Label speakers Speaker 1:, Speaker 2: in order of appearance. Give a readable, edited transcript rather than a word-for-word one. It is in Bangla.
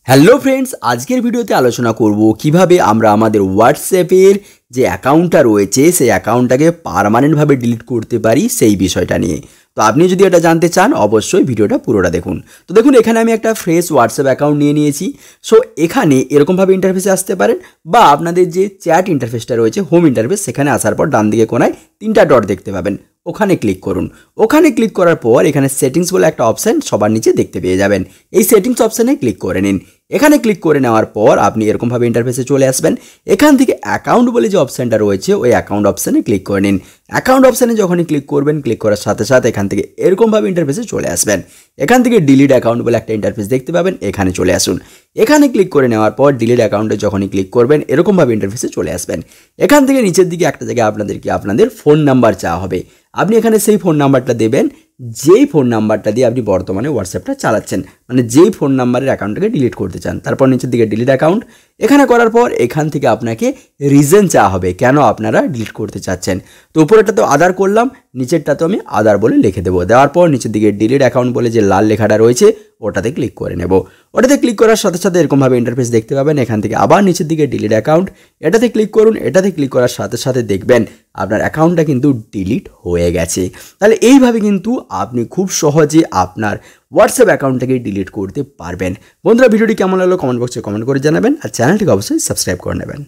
Speaker 1: হ্যালো ফ্রেন্ডস, আজকের ভিডিওতে আলোচনা করব কিভাবে আমরা আমাদের হোয়াটসঅ্যাপের যে অ্যাকাউন্টটা রয়েছে সেই অ্যাকাউন্টটাকে পার্মানেন্টভাবে ডিলিট করতে পারি সেই বিষয়টা নিয়ে। তো আপনি যদি এটা জানতে চান অবশ্যই ভিডিওটা পুরোটা দেখুন। তো দেখুন, এখানে আমি একটা ফ্রেশ হোয়াটসঅ্যাপ অ্যাকাউন্ট নিয়ে নিয়েছি। সো এখানে এরকমভাবে ইন্টারফেসে আসতে পারেন, বা আপনাদের যে চ্যাট ইন্টারফেসটা রয়েছে হোম ইন্টারফেস, সেখানে আসার পর ডান দিকে কোনায় 3টা ডট দেখতে পাবেন, ওখানে ক্লিক করুন। ওখানে ক্লিক করার পর এখানে সেটিংস বলে একটা অপশান সবার নিচে দেখতে পেয়ে যাবেন, এই সেটিংস অপশানে ক্লিক করে নিন। এখানে ক্লিক করে নেওয়ার পর আপনি এরকমভাবে ইন্টারফেসে চলে আসবেন। এখান থেকে অ্যাকাউন্ট বলে যে অপশানটা রয়েছে ওই অ্যাকাউন্ট অপশানে ক্লিক করে নিন। অ্যাকাউন্ট অপশানে যখনই ক্লিক করবেন, ক্লিক করার সাথে সাথে এখান থেকে এরকমভাবে ইন্টারফেসে চলে আসবেন। এখান থেকে ডিলিট অ্যাকাউন্ট বলে একটা ইন্টারফেস দেখতে পাবেন, এখানে চলে আসুন। এখানে ক্লিক করে নেওয়ার পর ডিলিট অ্যাকাউন্টে যখনই ক্লিক করবেন এরকমভাবে ইন্টারফেসে চলে আসবেন। এখান থেকে নিচের দিকে একটা জায়গায় আপনাদের ফোন নাম্বার চাওয়া হবে। আপনি এখানে সেই ফোন নাম্বারটা দেবেন যেই ফোন নাম্বারটা দিয়ে আপনি বর্তমানে হোয়াটসঅ্যাপটা চালাচ্ছেন, মানে যেই ফোন নাম্বারের অ্যাকাউন্টটাকে ডিলিট করতে চান। তারপর নিচের দিকে ডিলিট অ্যাকাউন্ট, এখানে করার পর এখান থেকে আপনাকে রিজন চাওয়া হবে কেন আপনারা ডিলিট করতে চাচ্ছেন। তো উপরেরটা তো আদার করলাম, নিচেরটা তো আমি আদার বলে লিখে দেবো। দেওয়ার পর নিচের দিকে ডিলিট অ্যাকাউন্ট বলে যে লাল লেখাটা রয়েছে ওটাতে ক্লিক করে নেব। ওটাতে ক্লিক করার সাথে সাথে এরকমভাবে ইন্টারফেস দেখতে পাবেন। এখান থেকে আবার নিচের দিকে ডিলিট অ্যাকাউন্ট, এটাতে ক্লিক করুন। এটাতে ক্লিক করার সাথে সাথে দেখবেন আপনার অ্যাকাউন্টটা কিন্তু ডিলিট হয়ে গেছে। তাহলে এইভাবে কিন্তু আপনি খুব সহজে আপনার হোয়াটসঅ্যাপ অ্যাকাউন্টটাকে ডিলিট করতে পারবেন। বন্ধুরা, ভিডিওটি কেমন লাগলো কমেন্ট বক্সে কমেন্ট করে জানাবেন, আর চ্যানেলটিকে অবশ্যই সাবস্ক্রাইব করে নেবেন।